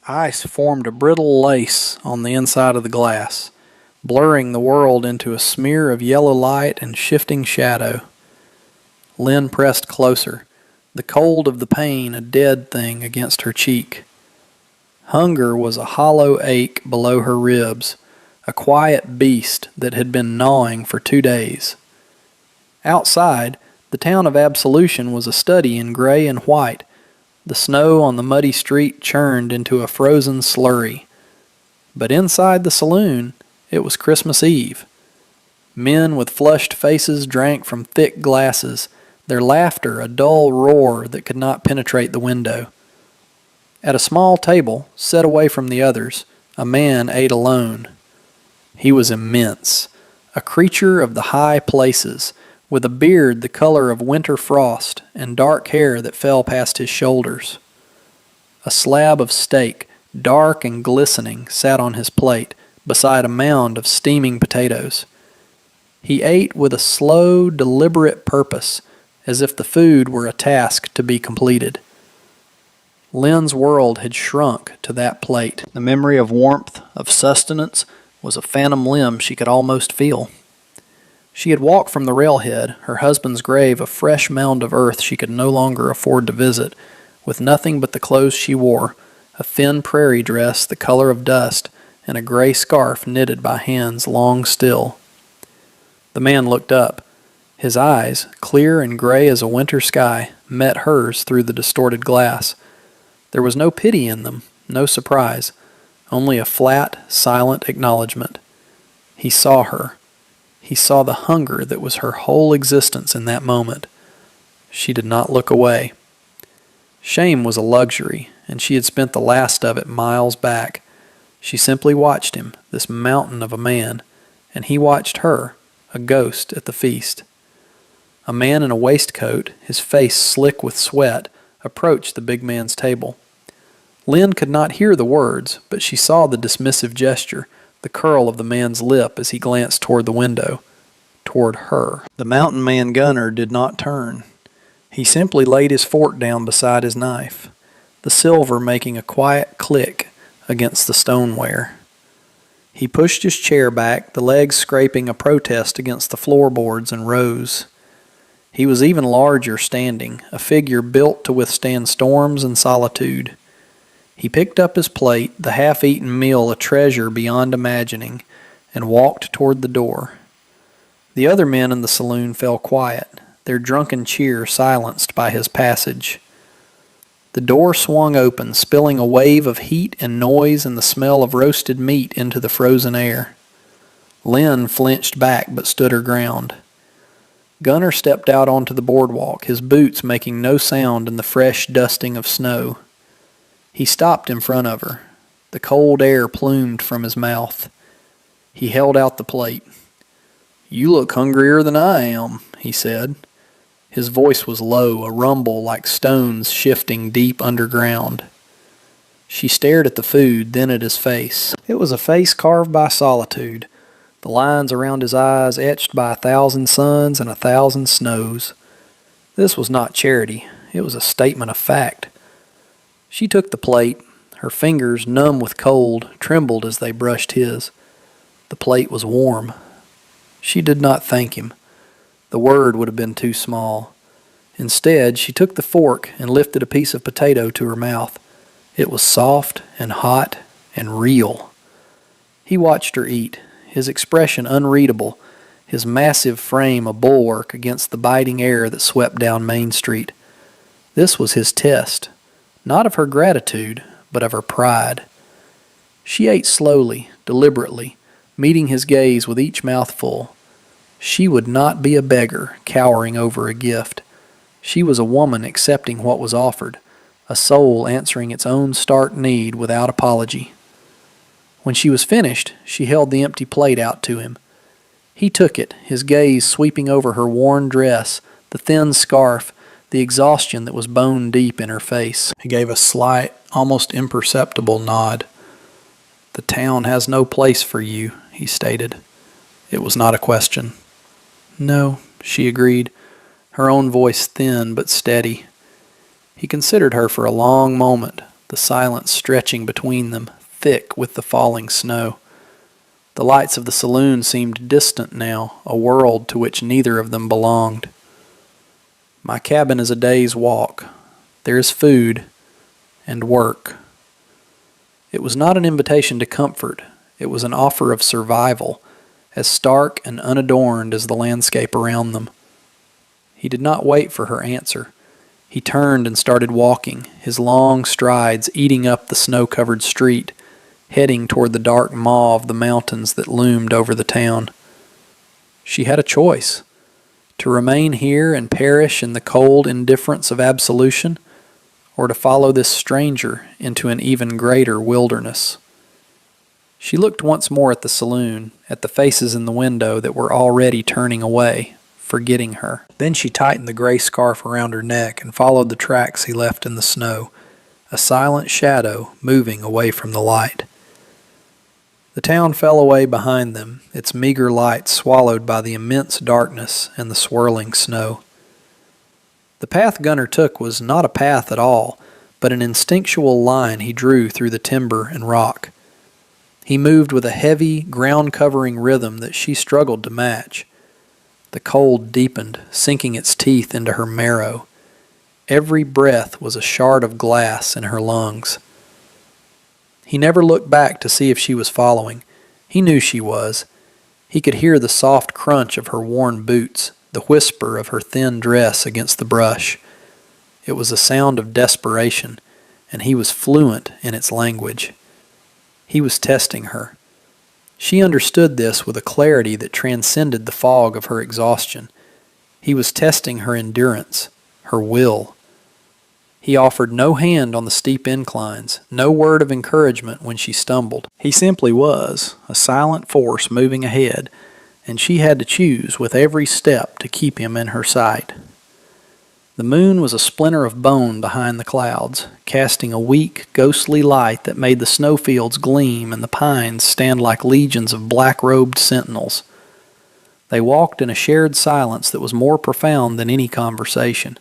Ice formed a brittle lace on the inside of the glass, blurring the world into a smear of yellow light and shifting shadow. Lynn pressed closer, the cold of the pain a dead thing against her cheek. Hunger was a hollow ache below her ribs, a quiet beast that had been gnawing for 2 days. Outside, the town of Absolution was a study in gray and white. The snow on the muddy street churned into a frozen slurry. But inside the saloon, it was Christmas Eve. Men with flushed faces drank from thick glasses, their laughter a dull roar that could not penetrate the window. At a small table, set away from the others, a man ate alone. He was immense, a creature of the high places, with a beard the color of winter frost and dark hair that fell past his shoulders. A slab of steak, dark and glistening, sat on his plate beside a mound of steaming potatoes. He ate with a slow, deliberate purpose, as if the food were a task to be completed. Lynn's world had shrunk to that plate. The memory of warmth, of sustenance, was a phantom limb she could almost feel. She had walked from the railhead, her husband's grave a fresh mound of earth she could no longer afford to visit, with nothing but the clothes she wore, a thin prairie dress the color of dust, and a gray scarf knitted by hands long still. The man looked up. His eyes, clear and gray as a winter sky, met hers through the distorted glass. There was no pity in them, no surprise, only a flat, silent acknowledgement. He saw her. He saw the hunger that was her whole existence in that moment. She did not look away. Shame was a luxury, and she had spent the last of it miles back. She simply watched him, this mountain of a man, and he watched her, a ghost at the feast. A man in a waistcoat, his face slick with sweat, approached the big man's table. Lynn could not hear the words, but she saw the dismissive gesture, the curl of the man's lip as he glanced toward the window, toward her. The mountain man gunner did not turn. He simply laid his fork down beside his knife, the silver making a quiet click against the stoneware. He pushed his chair back, the legs scraping a protest against the floorboards, and rose. He was even larger standing, a figure built to withstand storms and solitude. He picked up his plate, the half-eaten meal a treasure beyond imagining, and walked toward the door. The other men in the saloon fell quiet, their drunken cheer silenced by his passage. The door swung open, spilling a wave of heat and noise and the smell of roasted meat into the frozen air. Lynn flinched back but stood her ground. Gunner stepped out onto the boardwalk, his boots making no sound in the fresh dusting of snow. He stopped in front of her. The cold air plumed from his mouth. He held out the plate. "You look hungrier than I am," he said. His voice was low, a rumble like stones shifting deep underground. She stared at the food, then at his face. It was a face carved by solitude, the lines around his eyes etched by 1,000 suns and 1,000 snows. This was not charity. It was a statement of fact. She took the plate. Her fingers, numb with cold, trembled as they brushed his. The plate was warm. She did not thank him. The word would have been too small. Instead, she took the fork and lifted a piece of potato to her mouth. It was soft and hot and real. He watched her eat, his expression unreadable, his massive frame a bulwark against the biting air that swept down Main Street. This was his test. Not of her gratitude, but of her pride. She ate slowly, deliberately, meeting his gaze with each mouthful. She would not be a beggar, cowering over a gift. She was a woman accepting what was offered, a soul answering its own stark need without apology. When she was finished, she held the empty plate out to him. He took it, his gaze sweeping over her worn dress, the thin scarf, the exhaustion that was bone deep in her face. He gave a slight, almost imperceptible nod. "The town has no place for you," he stated. It was not a question. "No," she agreed, her own voice thin but steady. He considered her for a long moment, the silence stretching between them, thick with the falling snow. The lights of the saloon seemed distant now, a world to which neither of them belonged. My cabin is a day's walk. There is food and work. It was not an invitation to comfort. It was an offer of survival, as stark and unadorned as the landscape around them. He did not wait for her answer. He turned and started walking, his long strides eating up the snow-covered street, heading toward the dark maw of the mountains that loomed over the town. She had a choice: to remain here and perish in the cold indifference of absolution, or to follow this stranger into an even greater wilderness. She looked once more at the saloon, at the faces in the window that were already turning away, forgetting her. Then she tightened the gray scarf around her neck and followed the tracks he left in the snow, a silent shadow moving away from the light. The town fell away behind them, its meager light swallowed by the immense darkness and the swirling snow. The path Gunnar took was not a path at all, but an instinctual line he drew through the timber and rock. He moved with a heavy, ground-covering rhythm that she struggled to match. The cold deepened, sinking its teeth into her marrow. Every breath was a shard of glass in her lungs. He never looked back to see if she was following. He knew she was. He could hear the soft crunch of her worn boots, the whisper of her thin dress against the brush. It was a sound of desperation, and he was fluent in its language. He was testing her. She understood this with a clarity that transcended the fog of her exhaustion. He was testing her endurance, her will. He offered no hand on the steep inclines, no word of encouragement when she stumbled. He simply was, a silent force moving ahead, and she had to choose with every step to keep him in her sight. The moon was a splinter of bone behind the clouds, casting a weak, ghostly light that made the snowfields gleam and the pines stand like legions of black-robed sentinels. They walked in a shared silence that was more profound than any conversation.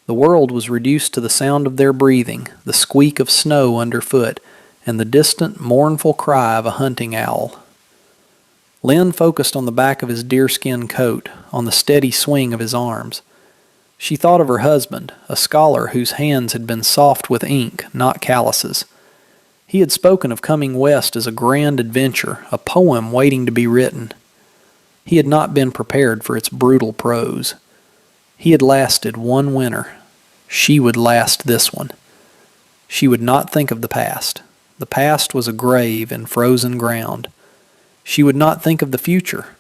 The world was reduced to the sound of their breathing, the squeak of snow underfoot, and the distant, mournful cry of a hunting owl. Lynn focused on the back of his deerskin coat, on the steady swing of his arms. She thought of her husband, a scholar whose hands had been soft with ink, not calluses. He had spoken of coming west as a grand adventure, a poem waiting to be written. He had not been prepared for its brutal prose. He had lasted one winter. She would last this one. She would not think of the past. The past was a grave in frozen ground. She would not think of the future.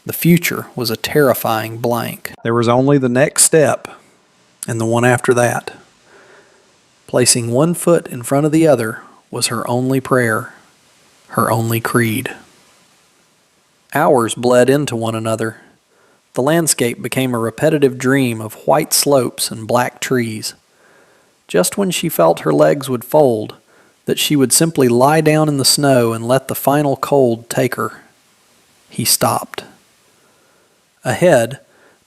The future was a terrifying blank. There was only the next step, and the one after that. Placing one foot in front of the other was her only prayer, her only creed. Hours bled into one another. The landscape became a repetitive dream of white slopes and black trees. Just when she felt her legs would fold, that she would simply lie down in the snow and let the final cold take her, he stopped. Ahead,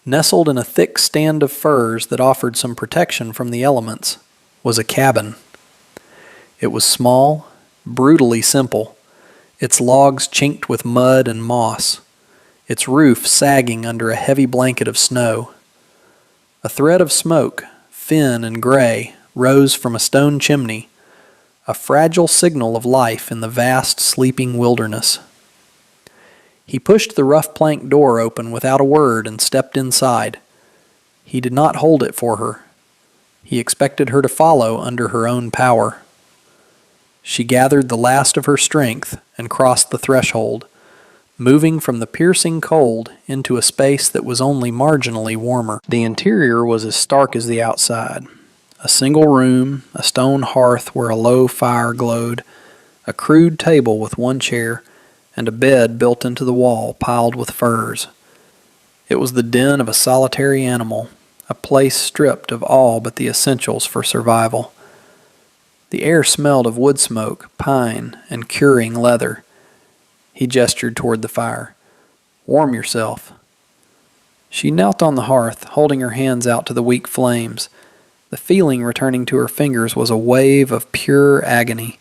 nestled in a thick stand of firs that offered some protection from the elements, was a cabin. It was small, brutally simple, its logs chinked with mud and moss, its roof sagging under a heavy blanket of snow. A thread of smoke, thin and gray, rose from a stone chimney, a fragile signal of life in the vast sleeping wilderness. He pushed the rough plank door open without a word and stepped inside. He did not hold it for her. He expected her to follow under her own power. She gathered the last of her strength and crossed the threshold, moving from the piercing cold into a space that was only marginally warmer. The interior was as stark as the outside. A single room, a stone hearth where a low fire glowed, a crude table with one chair, and a bed built into the wall piled with furs. It was the den of a solitary animal, a place stripped of all but the essentials for survival. The air smelled of wood smoke, pine, and curing leather. He gestured toward the fire. "Warm yourself." She knelt on the hearth, holding her hands out to the weak flames. The feeling returning to her fingers was a wave of pure agony.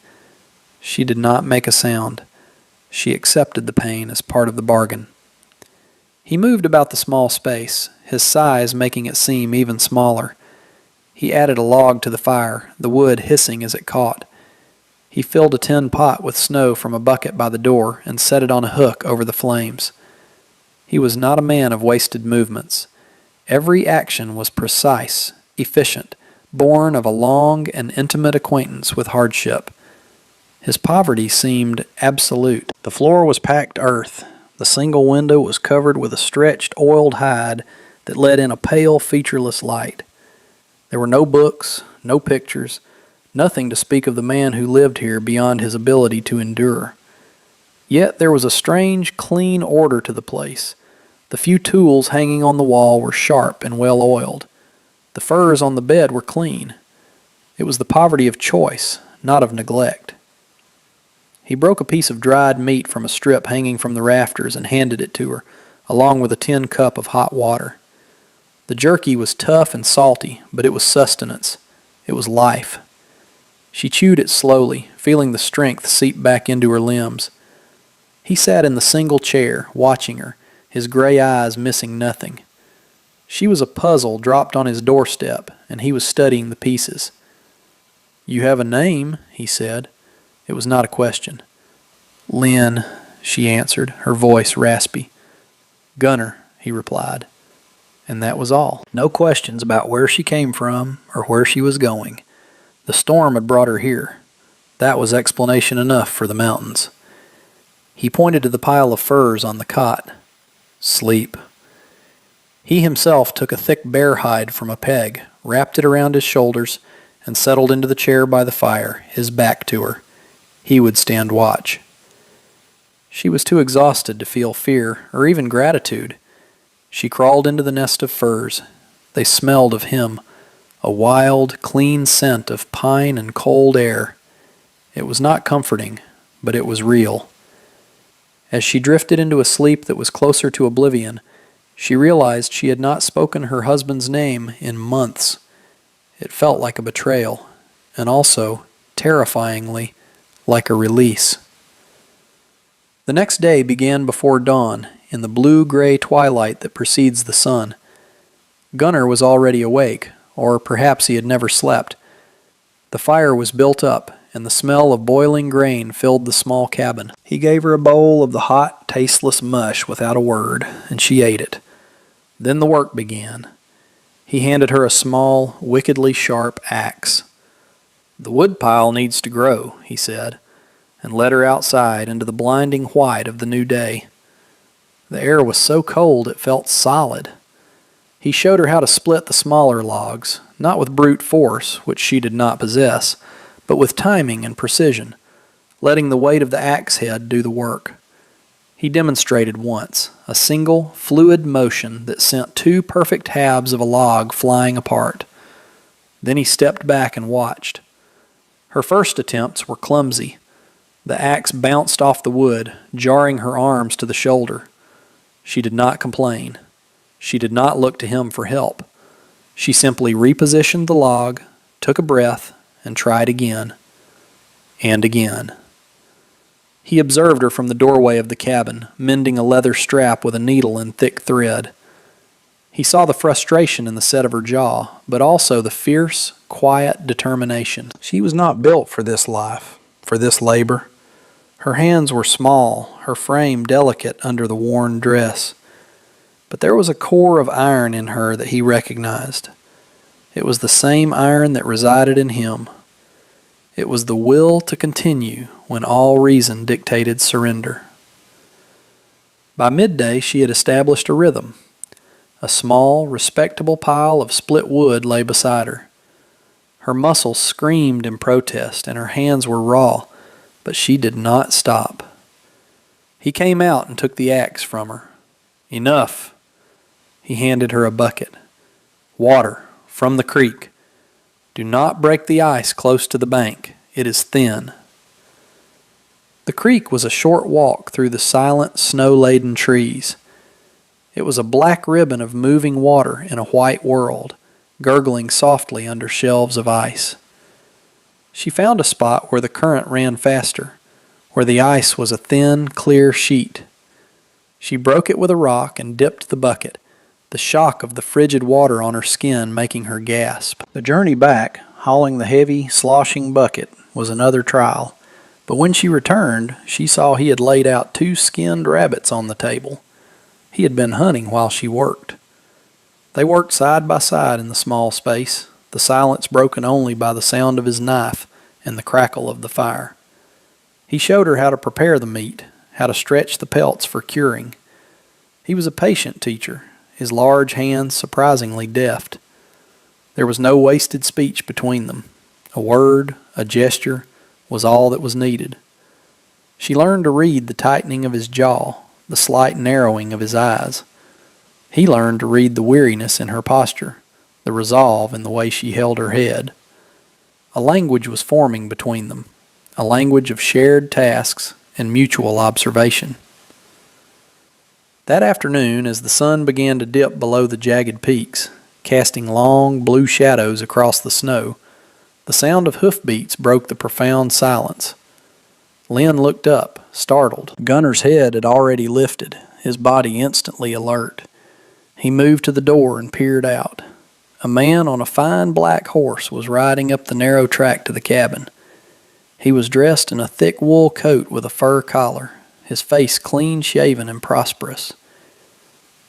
She did not make a sound. She accepted the pain as part of the bargain. He moved about the small space, his size making it seem even smaller. He added a log to the fire, the wood hissing as it caught. He filled a tin pot with snow from a bucket by the door and set it on a hook over the flames. He was not a man of wasted movements. Every action was precise, efficient, born of a long and intimate acquaintance with hardship. His poverty seemed absolute. The floor was packed earth. The single window was covered with a stretched, oiled hide that let in a pale, featureless light. There were no books, no pictures, nothing to speak of the man who lived here beyond his ability to endure. Yet there was a strange, clean order to the place. The few tools hanging on the wall were sharp and well oiled. The furs on the bed were clean. It was the poverty of choice, not of neglect. He broke a piece of dried meat from a strip hanging from the rafters and handed it to her, along with a tin cup of hot water. The jerky was tough and salty, but it was sustenance. It was life. She chewed it slowly, feeling the strength seep back into her limbs. He sat in the single chair, watching her, his gray eyes missing nothing. She was a puzzle dropped on his doorstep, and he was studying the pieces. "You have a name," he said. It was not a question. "Lynn," she answered, her voice raspy. "Gunner," he replied. And that was all. No questions about where she came from or where she was going. The storm had brought her here. That was explanation enough for the mountains. He pointed to the pile of furs on the cot. Sleep. He himself took a thick bear hide from a peg, wrapped it around his shoulders, and settled into the chair by the fire, his back to her. He would stand watch. She was too exhausted to feel fear or even gratitude. She crawled into the nest of furs. They smelled of him, a wild, clean scent of pine and cold air. It was not comforting, but it was real. As she drifted into a sleep that was closer to oblivion, she realized she had not spoken her husband's name in months. It felt like a betrayal, and also, terrifyingly, like a release. The next day began before dawn, in the blue-gray twilight that precedes the sun. Gunner was already awake, or perhaps he had never slept. The fire was built up, and the smell of boiling grain filled the small cabin. He gave her a bowl of the hot, tasteless mush without a word, and she ate it. Then the work began. He handed her a small, wickedly sharp axe. "The woodpile needs to grow," he said, and led her outside into the blinding white of the new day. The air was so cold it felt solid. He showed her how to split the smaller logs, not with brute force, which she did not possess, but with timing and precision, letting the weight of the axe head do the work. He demonstrated once, a single, fluid motion that sent 2 perfect halves of a log flying apart. Then he stepped back and watched. Her first attempts were clumsy. The axe bounced off the wood, jarring her arms to the shoulder. She did not complain. She did not look to him for help. She simply repositioned the log, took a breath, and tried again. And again. He observed her from the doorway of the cabin, mending a leather strap with a needle and thick thread. He saw the frustration in the set of her jaw, but also the fierce, quiet determination. She was not built for this life, for this labor. Her hands were small, her frame delicate under the worn dress. But there was a core of iron in her that he recognized. It was the same iron that resided in him. It was the will to continue when all reason dictated surrender. By midday she had established a rhythm. A small, respectable pile of split wood lay beside her. Her muscles screamed in protest and her hands were raw, but she did not stop. He came out and took the axe from her. "Enough." He handed her a bucket. "Water, from the creek. Do not break the ice close to the bank. It is thin." The creek was a short walk through the silent, snow-laden trees. It was a black ribbon of moving water in a white world, gurgling softly under shelves of ice. She found a spot where the current ran faster, where the ice was a thin, clear sheet. She broke it with a rock and dipped the bucket, the shock of the frigid water on her skin making her gasp. The journey back, hauling the heavy, sloshing bucket, was another trial, but when she returned, she saw he had laid out 2 skinned rabbits on the table. He had been hunting while she worked. They worked side by side in the small space, the silence broken only by the sound of his knife and the crackle of the fire. He showed her how to prepare the meat, how to stretch the pelts for curing. He was a patient teacher, his large hands surprisingly deft. There was no wasted speech between them. A word, a gesture, was all that was needed. She learned to read the tightening of his jaw, the slight narrowing of his eyes. He learned to read the weariness in her posture, the resolve in the way she held her head. A language was forming between them, a language of shared tasks and mutual observation. That afternoon, as the sun began to dip below the jagged peaks, casting long blue shadows across the snow, the sound of hoofbeats broke the profound silence. Lynn looked up, startled. Gunner's head had already lifted, his body instantly alert. He moved to the door and peered out. A man on a fine black horse was riding up the narrow track to the cabin. He was dressed in a thick wool coat with a fur collar, his face clean-shaven and prosperous.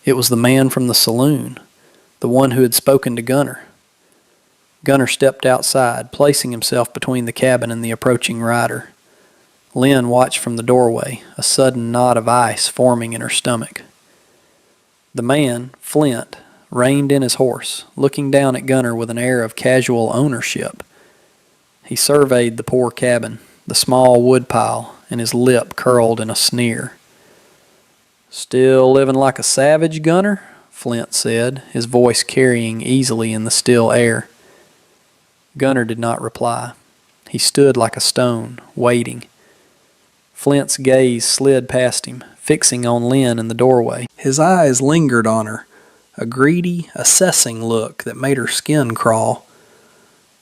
It was the man from the saloon, the one who had spoken to Gunner. Gunner stepped outside, placing himself between the cabin and the approaching rider. Lynn watched from the doorway, a sudden knot of ice forming in her stomach. The man, Flint, reined in his horse, looking down at Gunner with an air of casual ownership. He surveyed the poor cabin, the small woodpile, and his lip curled in a sneer. "Still living like a savage, Gunner?" Flint said, his voice carrying easily in the still air. Gunner did not reply. He stood like a stone, waiting. Flint's gaze slid past him, fixing on Lynn in the doorway. His eyes lingered on her, a greedy, assessing look that made her skin crawl.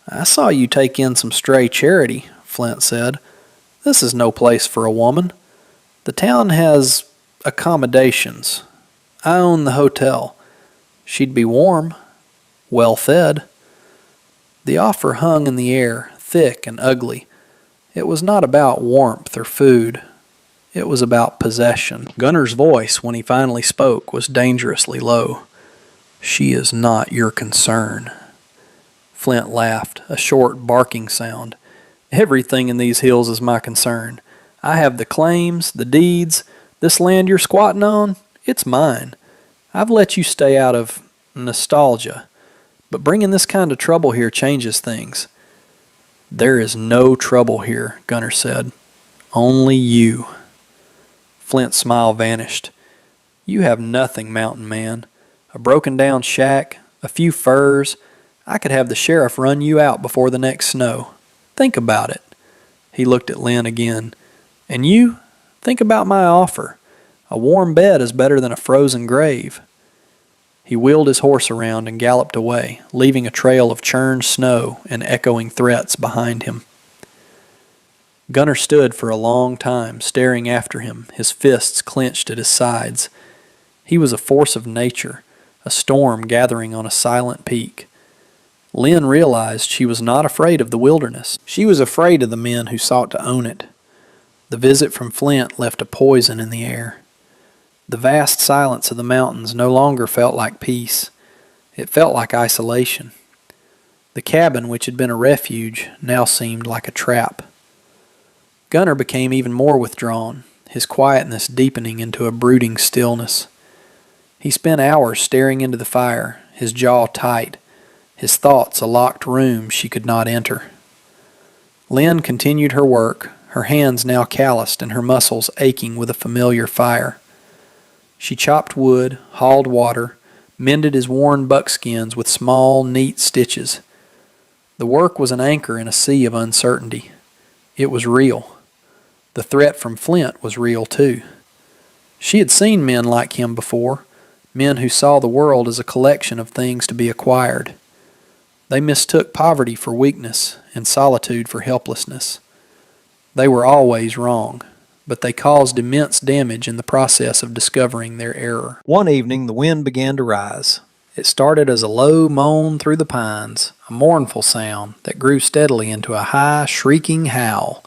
"I saw you take in some stray charity," Flint said. "This is no place for a woman. The town has accommodations. I own the hotel. She'd be warm, well fed." The offer hung in the air, thick and ugly. It was not about warmth or food. It was about possession. Gunner's voice, when he finally spoke, was dangerously low. "She is not your concern." Flint laughed, a short, barking sound. "Everything in these hills is my concern. I have the claims, the deeds. This land you're squatting on, it's mine. I've let you stay out of nostalgia. But bringing this kind of trouble here changes things." "There is no trouble here," Gunner said. "Only you." Flint's smile vanished. "You have nothing, mountain man. A broken down shack, a few furs. I could have the sheriff run you out before the next snow. Think about it." He looked at Lynn again. "And you? Think about my offer. A warm bed is better than a frozen grave." He wheeled his horse around and galloped away, leaving a trail of churned snow and echoing threats behind him. Gunner stood for a long time, staring after him, his fists clenched at his sides. He was a force of nature, a storm gathering on a silent peak. Lynn realized she was not afraid of the wilderness. She was afraid of the men who sought to own it. The visit from Flint left a poison in the air. The vast silence of the mountains no longer felt like peace. It felt like isolation. The cabin, which had been a refuge, now seemed like a trap. Gunner became even more withdrawn, his quietness deepening into a brooding stillness. He spent hours staring into the fire, his jaw tight, his thoughts a locked room she could not enter. Lynn continued her work, her hands now calloused and her muscles aching with a familiar fire. She chopped wood, hauled water, mended his worn buckskins with small, neat stitches. The work was an anchor in a sea of uncertainty. It was real. The threat from Flint was real too. She had seen men like him before, men who saw the world as a collection of things to be acquired. They mistook poverty for weakness and solitude for helplessness. They were always wrong, but they caused immense damage in the process of discovering their error. One evening the wind began to rise. It started as a low moan through the pines, a mournful sound that grew steadily into a high, shrieking howl.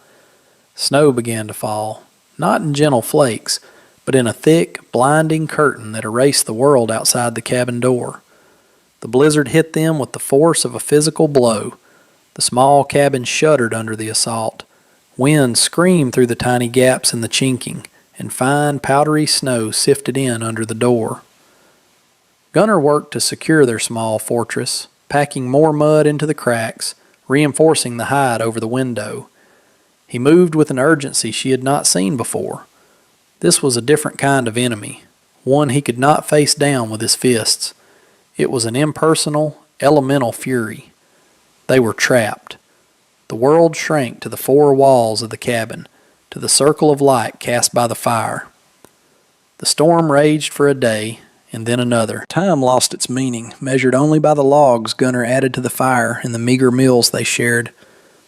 Snow began to fall, not in gentle flakes, but in a thick, blinding curtain that erased the world outside the cabin door. The blizzard hit them with the force of a physical blow. The small cabin shuddered under the assault. Wind screamed through the tiny gaps in the chinking, and fine, powdery snow sifted in under the door. Gunnar worked to secure their small fortress, packing more mud into the cracks, reinforcing the hide over the window. He moved with an urgency she had not seen before. This was a different kind of enemy, one he could not face down with his fists. It was an impersonal, elemental fury. They were trapped. The world shrank to the four walls of the cabin, to the circle of light cast by the fire. The storm raged for a day, and then another. Time lost its meaning, measured only by the logs Gunnar added to the fire and the meager meals they shared.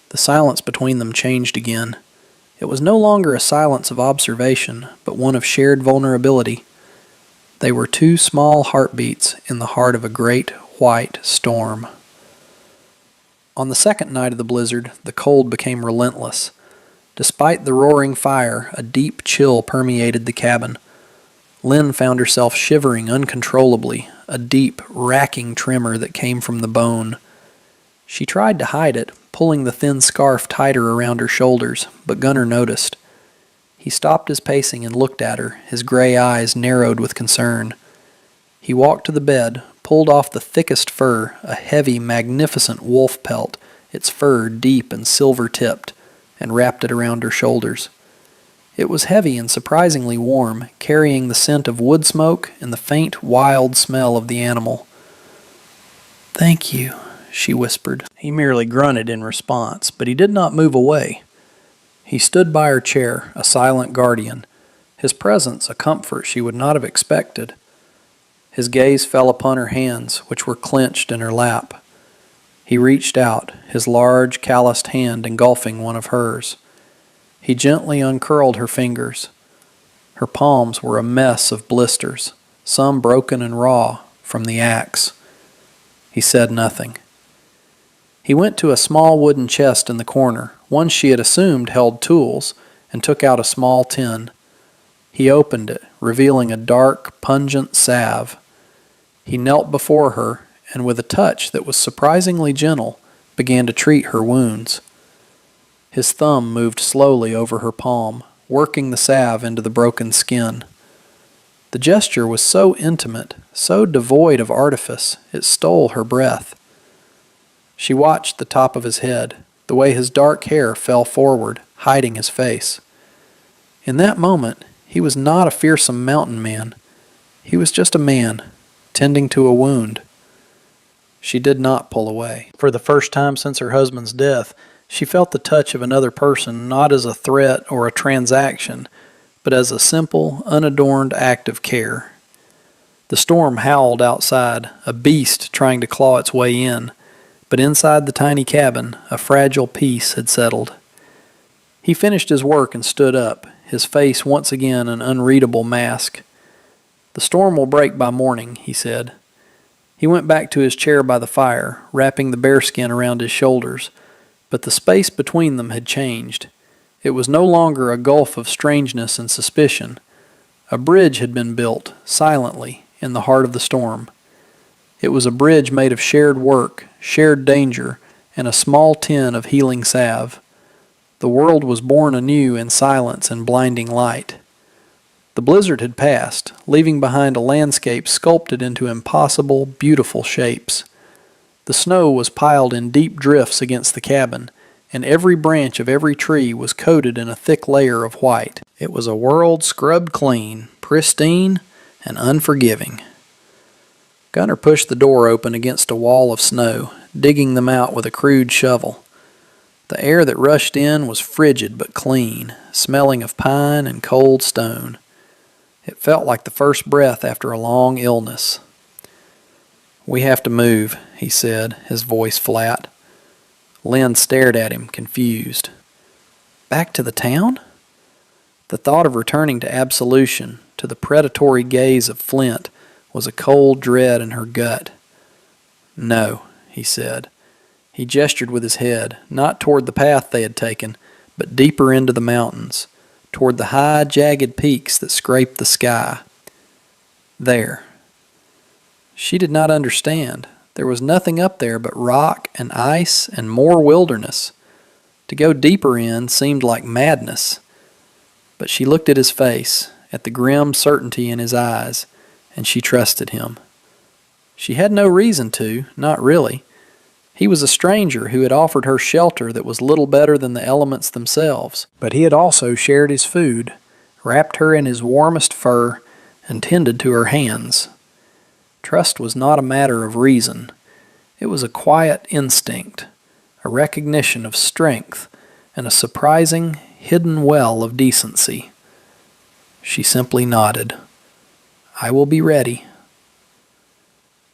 The silence between them changed again. It was no longer a silence of observation, but one of shared vulnerability. They were two small heartbeats in the heart of a great white storm. On the second night of the blizzard, the cold became relentless. Despite the roaring fire, a deep chill permeated the cabin. Lynn found herself shivering uncontrollably, a deep, racking tremor that came from the bone. She tried to hide it, pulling the thin scarf tighter around her shoulders, but Gunnar noticed. He stopped his pacing and looked at her, his gray eyes narrowed with concern. He walked to the bed, pulled off the thickest fur, a heavy, magnificent wolf pelt, its fur deep and silver-tipped, and wrapped it around her shoulders. It was heavy and surprisingly warm, carrying the scent of wood smoke and the faint, wild smell of the animal. "Thank you," she whispered. He merely grunted in response, but he did not move away. He stood by her chair, a silent guardian, his presence a comfort she would not have expected. His gaze fell upon her hands, which were clenched in her lap. He reached out, his large, calloused hand engulfing one of hers. He gently uncurled her fingers. Her palms were a mess of blisters, some broken and raw from the axe. He said nothing. He went to a small wooden chest in the corner, one she had assumed held tools, and took out a small tin. He opened it, revealing a dark, pungent salve. He knelt before her, and with a touch that was surprisingly gentle, began to treat her wounds. His thumb moved slowly over her palm, working the salve into the broken skin. The gesture was so intimate, so devoid of artifice, it stole her breath. She watched the top of his head, the way his dark hair fell forward, hiding his face. In that moment, he was not a fearsome mountain man. He was just a man, tending to a wound. She did not pull away. For the first time since her husband's death, she felt the touch of another person not as a threat or a transaction, but as a simple, unadorned act of care. The storm howled outside, a beast trying to claw its way in, but inside the tiny cabin, a fragile peace had settled. He finished his work and stood up, his face once again an unreadable mask. "The storm will break by morning," he said. He went back to his chair by the fire, wrapping the bearskin around his shoulders, but the space between them had changed. It was no longer a gulf of strangeness and suspicion. A bridge had been built, silently, in the heart of the storm. It was a bridge made of shared work, shared danger, and a small tin of healing salve. The world was born anew in silence and blinding light. The blizzard had passed, leaving behind a landscape sculpted into impossible, beautiful shapes. The snow was piled in deep drifts against the cabin, and every branch of every tree was coated in a thick layer of white. It was a world scrubbed clean, pristine, and unforgiving. Gunnar pushed the door open against a wall of snow, digging them out with a crude shovel. The air that rushed in was frigid but clean, smelling of pine and cold stone. It felt like the first breath after a long illness. "We have to move," he said, his voice flat. Lynn stared at him, confused. Back to the town? The thought of returning to absolution, to the predatory gaze of Flint, was a cold dread in her gut. "No," he said. He gestured with his head, not toward the path they had taken, but deeper into the mountains, toward the high, jagged peaks that scraped the sky. There. She did not understand. There was nothing up there but rock and ice and more wilderness. To go deeper in seemed like madness. But she looked at his face, at the grim certainty in his eyes, and she trusted him. She had no reason to, not really. He was a stranger who had offered her shelter that was little better than the elements themselves. But he had also shared his food, wrapped her in his warmest fur, and tended to her hands. Trust was not a matter of reason. It was a quiet instinct, a recognition of strength, and a surprising, hidden well of decency. She simply nodded. "I will be ready."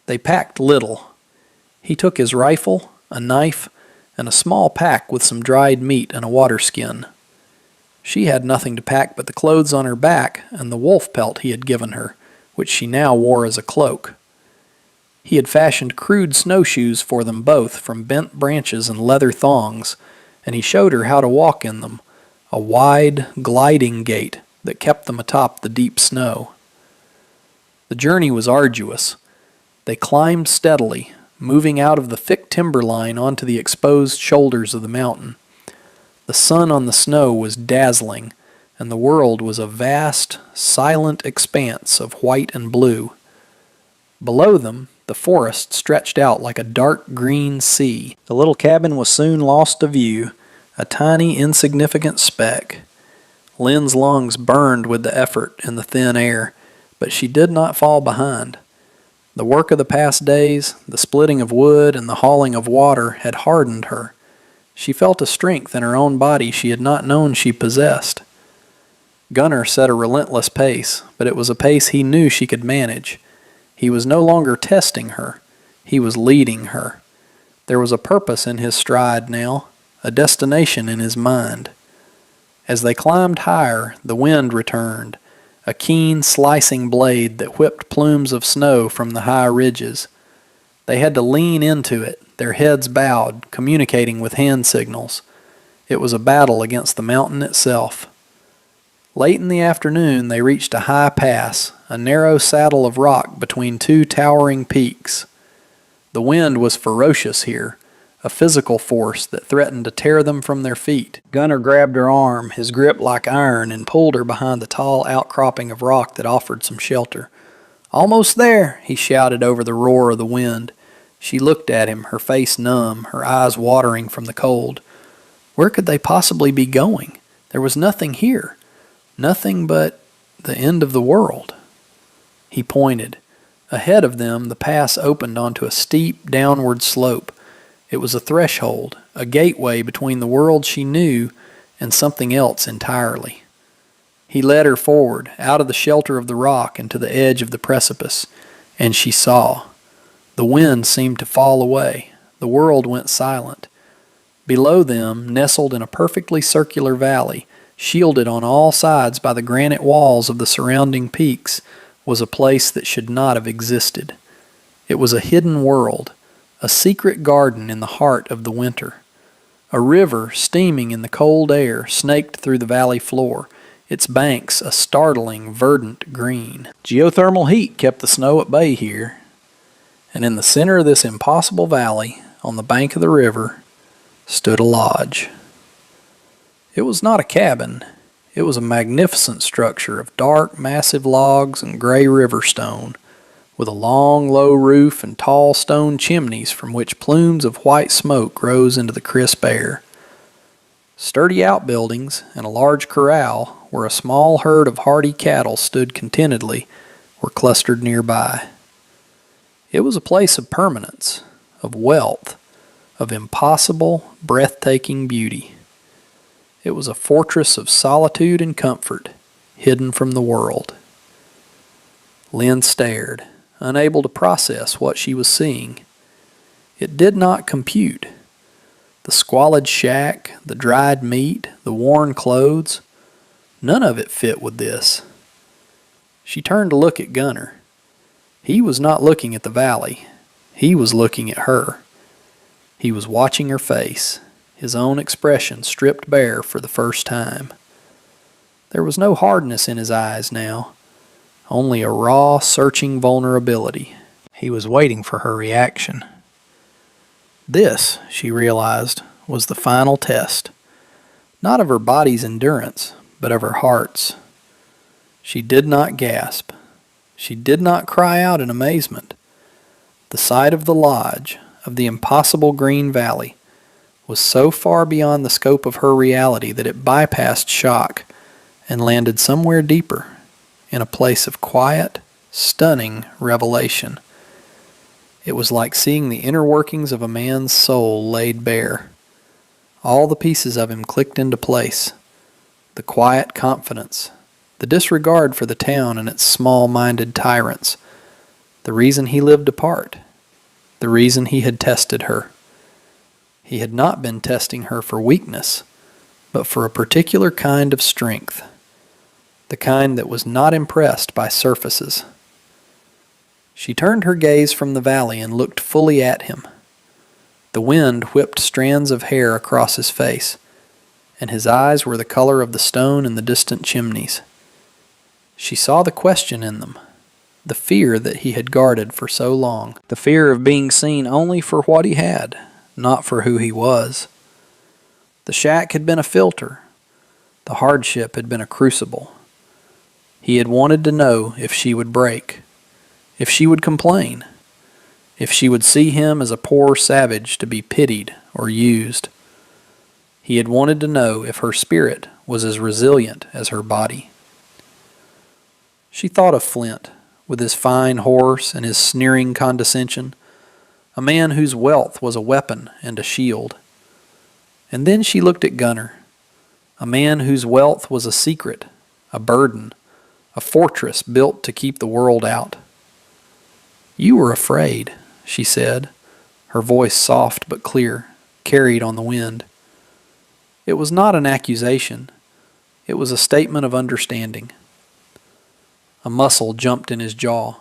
They packed little. He took his rifle, a knife, and a small pack with some dried meat and a water skin. She had nothing to pack but the clothes on her back and the wolf pelt he had given her, which she now wore as a cloak. He had fashioned crude snowshoes for them both from bent branches and leather thongs, and he showed her how to walk in them, a wide, gliding gait that kept them atop the deep snow. The journey was arduous. They climbed steadily, moving out of the thick timberline onto the exposed shoulders of the mountain. The sun on the snow was dazzling, and the world was a vast, silent expanse of white and blue. Below them, the forest stretched out like a dark green sea. The little cabin was soon lost to view, a tiny, insignificant speck. Lynn's lungs burned with the effort in the thin air, but she did not fall behind. The work of the past days, the splitting of wood and the hauling of water, had hardened her. She felt a strength in her own body she had not known she possessed. Gunnar set a relentless pace, but it was a pace he knew she could manage. He was no longer testing her. He was leading her. There was a purpose in his stride now, a destination in his mind. As they climbed higher, the wind returned, a keen, slicing blade that whipped plumes of snow from the high ridges. They had to lean into it, their heads bowed, communicating with hand signals. It was a battle against the mountain itself. Late in the afternoon, they reached a high pass, a narrow saddle of rock between two towering peaks. The wind was ferocious here, a physical force that threatened to tear them from their feet. Gunnar grabbed her arm, his grip like iron, and pulled her behind the tall outcropping of rock that offered some shelter. "Almost there," he shouted over the roar of the wind. She looked at him, her face numb, her eyes watering from the cold. Where could they possibly be going? There was nothing here. Nothing but the end of the world. He pointed. Ahead of them, the pass opened onto a steep, downward slope. It was a threshold, a gateway between the world she knew and something else entirely. He led her forward, out of the shelter of the rock and to the edge of the precipice, and she saw. The wind seemed to fall away. The world went silent. Below them, nestled in a perfectly circular valley, shielded on all sides by the granite walls of the surrounding peaks, was a place that should not have existed. It was a hidden world, a secret garden in the heart of the winter. A river steaming in the cold air snaked through the valley floor, its banks a startling verdant green. Geothermal heat kept the snow at bay here, and in the center of this impossible valley, on the bank of the river, stood a lodge. It was not a cabin. It was a magnificent structure of dark, massive logs and gray river stone, with a long, low roof and tall stone chimneys from which plumes of white smoke rose into the crisp air. Sturdy outbuildings and a large corral, where a small herd of hardy cattle stood contentedly, were clustered nearby. It was a place of permanence, of wealth, of impossible, breathtaking beauty. It was a fortress of solitude and comfort, hidden from the world. Lynn stared, unable to process what she was seeing. It did not compute. The squalid shack, the dried meat, the worn clothes, none of it fit with this. She turned to look at Gunnar. He was not looking at the valley. He was looking at her. He was watching her face, his own expression stripped bare for the first time. There was no hardness in his eyes now, only a raw, searching vulnerability. He was waiting for her reaction. This, she realized, was the final test, not of her body's endurance, but of her heart's. She did not gasp. She did not cry out in amazement. The sight of the lodge, of the impossible green valley, was so far beyond the scope of her reality that it bypassed shock and landed somewhere deeper, in a place of quiet, stunning revelation. It was like seeing the inner workings of a man's soul laid bare. All the pieces of him clicked into place. The quiet confidence, the disregard for the town and its small-minded tyrants, the reason he lived apart, the reason he had tested her. He had not been testing her for weakness, but for a particular kind of strength, the kind that was not impressed by surfaces. She turned her gaze from the valley and looked fully at him. The wind whipped strands of hair across his face, and his eyes were the color of the stone in the distant chimneys. She saw the question in them, the fear that he had guarded for so long, the fear of being seen only for what he had, not for who he was. The shack had been a filter. The hardship had been a crucible. He had wanted to know if she would break, if she would complain, if she would see him as a poor savage to be pitied or used. He had wanted to know if her spirit was as resilient as her body. She thought of Flint, with his fine horse and his sneering condescension, a man whose wealth was a weapon and a shield. And then she looked at Gunnar, a man whose wealth was a secret, a burden, a fortress built to keep the world out. "You were afraid," she said, her voice soft but clear, carried on the wind. It was not an accusation. It was a statement of understanding. A muscle jumped in his jaw.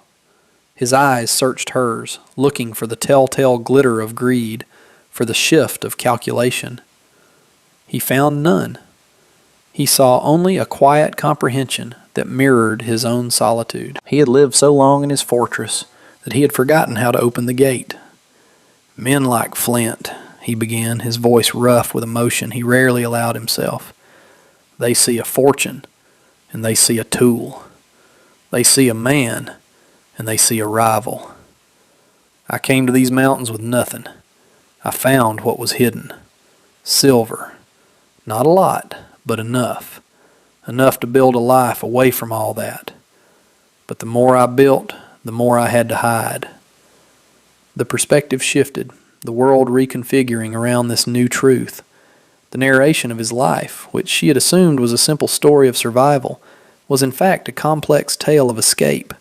His eyes searched hers, looking for the telltale glitter of greed, for the shift of calculation. He found none. He saw only a quiet comprehension that mirrored his own solitude. He had lived so long in his fortress that he had forgotten how to open the gate. "Men like Flint," he began, his voice rough with emotion he rarely allowed himself. "They see a fortune, and they see a tool. They see a man, and they see a rival. I came to these mountains with nothing. I found what was hidden. Silver. Not a lot, but enough. Enough to build a life away from all that. But the more I built, the more I had to hide." The perspective shifted, the world reconfiguring around this new truth. The narration of his life, which she had assumed was a simple story of survival, was in fact a complex tale of escape.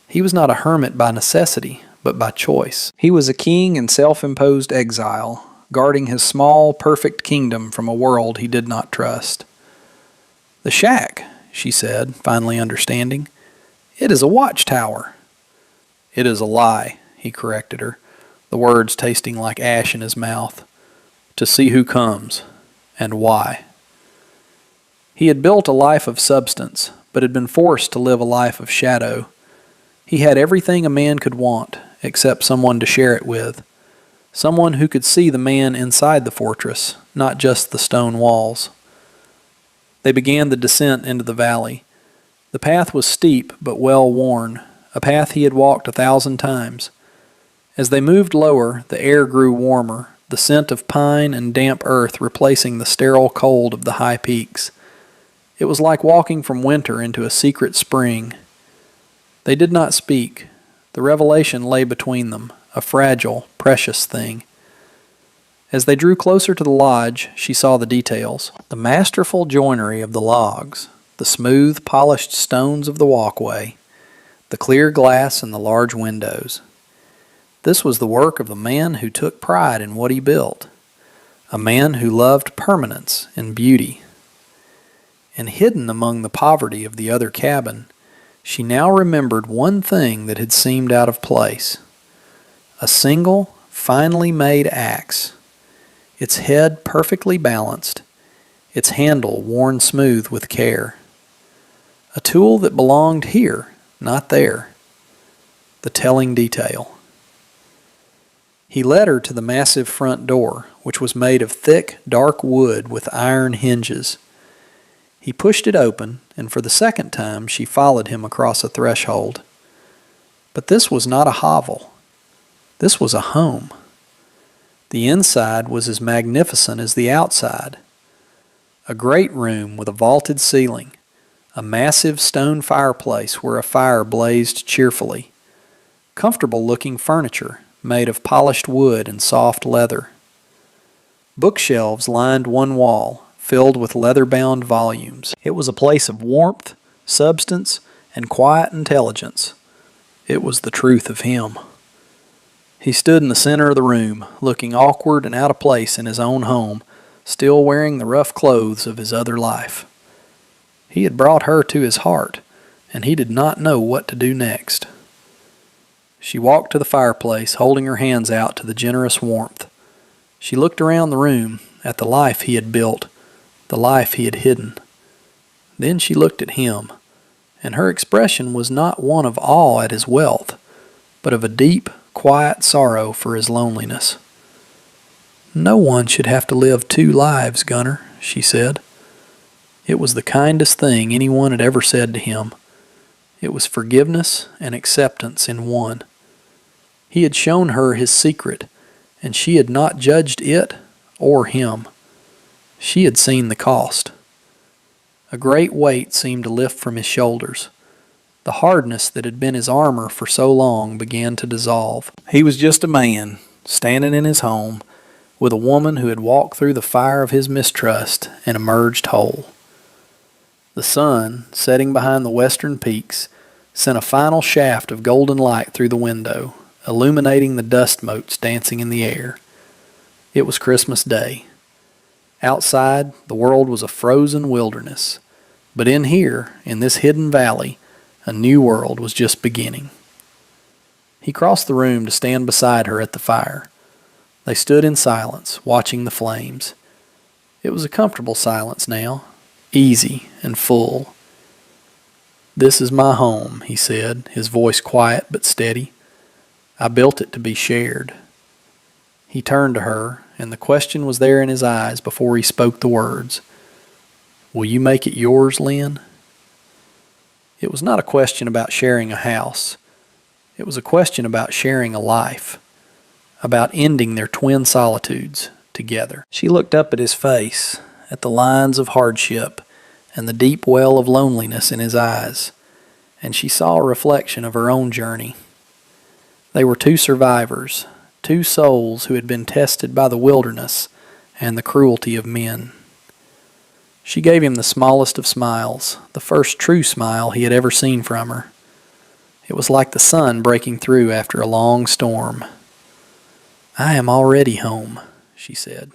He was not a hermit by necessity, but by choice. He was a king in self-imposed exile, guarding his small, perfect kingdom from a world he did not trust. "The shack," she said, finally understanding. "It is a watchtower." "It is a lie," he corrected her, the words tasting like ash in his mouth. "To see who comes, and why." He had built a life of substance, but had been forced to live a life of shadow. He had everything a man could want, except someone to share it with. Someone who could see the man inside the fortress, not just the stone walls. They began the descent into the valley. The path was steep but well worn, a path he had walked 1,000 times. As they moved lower, the air grew warmer, the scent of pine and damp earth replacing the sterile cold of the high peaks. It was like walking from winter into a secret spring. They did not speak. The revelation lay between them, a fragile, precious thing. As they drew closer to the lodge, she saw the details. The masterful joinery of the logs, the smooth, polished stones of the walkway, the clear glass and the large windows. This was the work of the man who took pride in what he built, a man who loved permanence and beauty. And hidden among the poverty of the other cabin, she now remembered one thing that had seemed out of place. A single, finely made axe, its head perfectly balanced, its handle worn smooth with care. A tool that belonged here, not there. The telling detail. He led her to the massive front door, which was made of thick, dark wood with iron hinges. He pushed it open, and for the second time she followed him across a threshold. But this was not a hovel. This was a home. The inside was as magnificent as the outside. A great room with a vaulted ceiling, a massive stone fireplace where a fire blazed cheerfully, comfortable-looking furniture made of polished wood and soft leather. Bookshelves lined one wall, filled with leather-bound volumes. It was a place of warmth, substance, and quiet intelligence. It was the truth of him. He stood in the center of the room, looking awkward and out of place in his own home, still wearing the rough clothes of his other life. He had brought her to his heart, and he did not know what to do next. She walked to the fireplace, holding her hands out to the generous warmth. She looked around the room, at the life he had built, the life he had hidden. Then she looked at him, and her expression was not one of awe at his wealth, but of a deep, quiet sorrow for his loneliness. "No one should have to live two lives, Gunnar," she said. It was the kindest thing anyone had ever said to him. It was forgiveness and acceptance in one. He had shown her his secret, and she had not judged it or him. She had seen the cost. A great weight seemed to lift from his shoulders. The hardness that had been his armor for so long began to dissolve. He was just a man, standing in his home, with a woman who had walked through the fire of his mistrust and emerged whole. The sun, setting behind the western peaks, sent a final shaft of golden light through the window, illuminating the dust motes dancing in the air. It was Christmas Day. Outside, the world was a frozen wilderness, but in here, in this hidden valley, a new world was just beginning. He crossed the room to stand beside her at the fire. They stood in silence, watching the flames. It was a comfortable silence now, easy and full. "This is my home," he said, his voice quiet but steady. "I built it to be shared." He turned to her, and the question was there in his eyes before he spoke the words. "Will you make it yours, Lynn?" It was not a question about sharing a house. It was a question about sharing a life, about ending their twin solitudes together. She looked up at his face, at the lines of hardship and the deep well of loneliness in his eyes, and she saw a reflection of her own journey. They were two survivors, two souls who had been tested by the wilderness and the cruelty of men. She gave him the smallest of smiles, the first true smile he had ever seen from her. It was like the sun breaking through after a long storm. "I am already home," she said.